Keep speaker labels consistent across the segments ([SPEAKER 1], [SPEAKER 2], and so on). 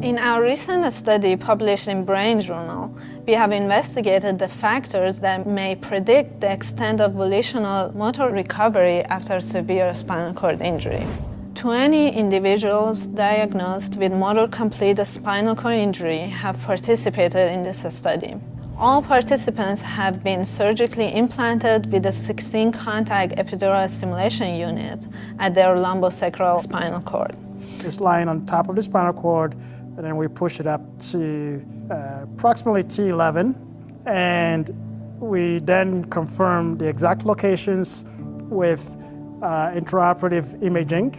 [SPEAKER 1] In our recent study published in Brain Journal, we have investigated the factors that may predict the extent of volitional motor recovery after severe spinal cord injury. 20 individuals diagnosed with motor complete spinal cord injury have participated in this study. All participants have been surgically implanted with a 16-contact epidural stimulation unit at their lumbosacral spinal cord.
[SPEAKER 2] It's lying on top of the spinal cord, and then we push it up to approximately T11, and we then confirm the exact locations with intraoperative imaging.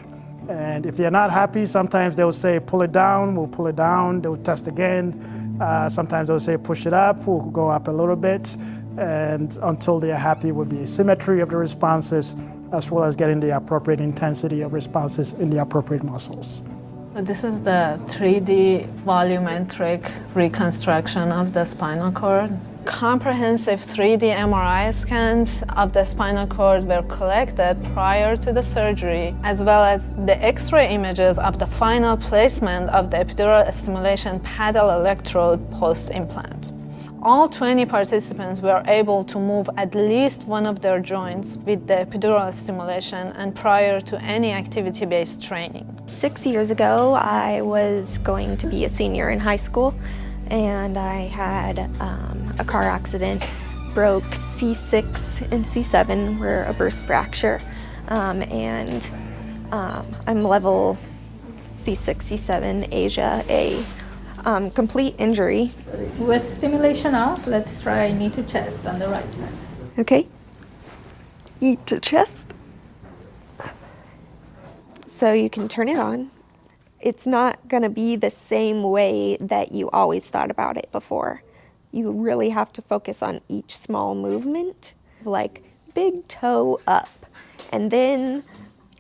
[SPEAKER 2] And if they're not happy, sometimes they'll say pull it down, we'll pull it down, they'll test again. Sometimes they'll say push it up, we'll go up a little bit, and until they're happy with the symmetry of the responses, as well as getting the appropriate intensity of responses in the appropriate muscles.
[SPEAKER 1] So this is the 3D volumetric reconstruction of the spinal cord. Comprehensive 3D MRI scans of the spinal cord were collected prior to the surgery, as well as the X-ray images of the final placement of the epidural stimulation paddle electrode post-implant. All 20 participants were able to move at least one of their joints with the epidural stimulation and prior to any activity-based training.
[SPEAKER 3] 6 years ago, I was going to be a senior in high school, and I had a car accident, broke C6 and C7, were a burst fracture, and I'm level C6, C7, Asia A. Complete injury.
[SPEAKER 4] With stimulation off, let's try knee to chest on the right side.
[SPEAKER 3] Okay. Knee to chest. So you can turn it on. It's not going to be the same way that you always thought about it before. You really have to focus on each small movement, like big toe up, and then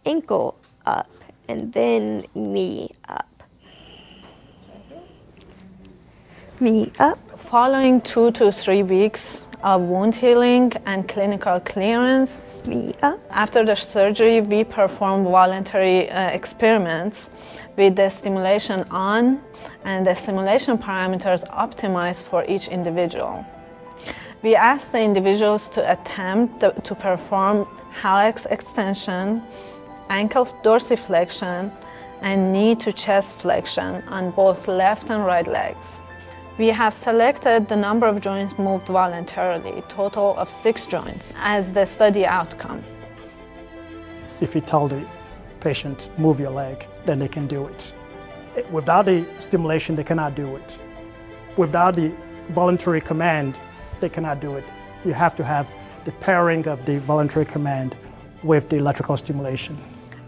[SPEAKER 3] ankle up, and then knee up. Knee up.
[SPEAKER 1] Following 2 to 3 weeks of wound healing and clinical clearance,
[SPEAKER 3] Knee up.
[SPEAKER 1] after the surgery, we performed voluntary experiments with the stimulation on and the stimulation parameters optimized for each individual. We asked the individuals to attempt to perform hallux extension, ankle dorsiflexion, and knee to chest flexion on both left and right legs. We have selected the number of joints moved voluntarily, total of 6 joints, as the study outcome.
[SPEAKER 2] If you tell the patient, move your leg, then they can do it. Without the stimulation, they cannot do it. Without the voluntary command, they cannot do it. You have to have the pairing of the voluntary command with the electrical stimulation.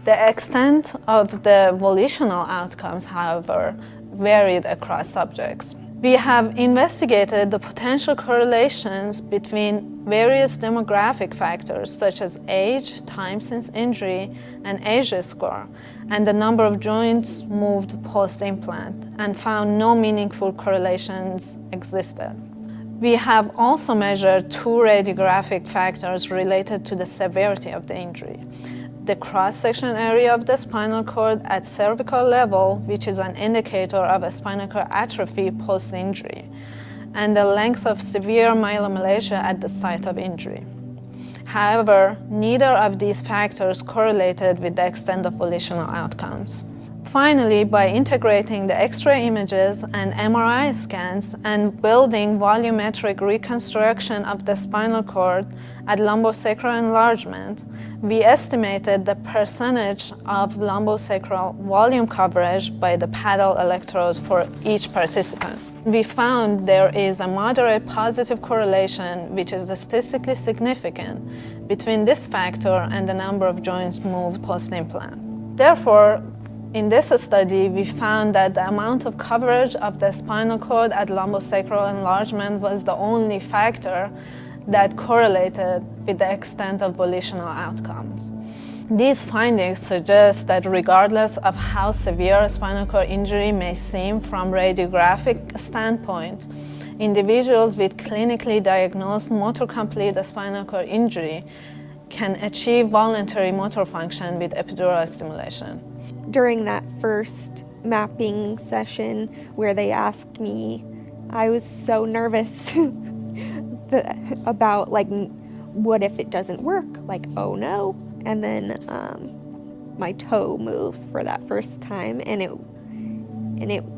[SPEAKER 1] The extent of the volitional outcomes, however, varied across subjects. We have investigated the potential correlations between various demographic factors such as age, time since injury, and ASIA score, and the number of joints moved post-implant, and found no meaningful correlations existed. We have also measured 2 radiographic factors related to the severity of the injury. The cross-section area of the spinal cord at cervical level, which is an indicator of a spinal cord atrophy post-injury, and the length of severe myelomalacia at the site of injury. However, neither of these factors correlated with the extent of volitional outcomes. Finally, by integrating the X-ray images and MRI scans and building volumetric reconstruction of the spinal cord at lumbosacral enlargement, we estimated the percentage of lumbosacral volume coverage by the paddle electrode for each participant. We found there is a moderate positive correlation, which is statistically significant, between this factor and the number of joints moved post-implant. Therefore, in this study, we found that the amount of coverage of the spinal cord at lumbosacral enlargement was the only factor that correlated with the extent of volitional outcomes. These findings suggest that regardless of how severe a spinal cord injury may seem from radiographic standpoint, individuals with clinically diagnosed motor complete spinal cord injury can achieve voluntary motor function with epidural stimulation.
[SPEAKER 3] During that first mapping session where they asked me, I was so nervous about like, what if it doesn't work? Like, oh no. And then my toe moved for that first time, and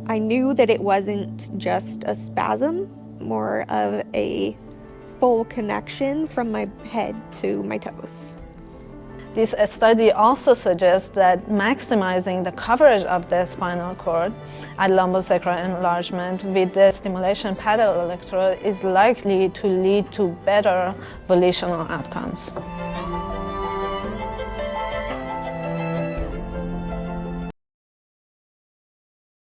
[SPEAKER 3] I knew that it wasn't just a spasm, more of a full connection from my head to my toes.
[SPEAKER 1] This study also suggests that maximizing the coverage of the spinal cord at lumbosacral enlargement with the stimulation paddle electrode is likely to lead to better volitional outcomes.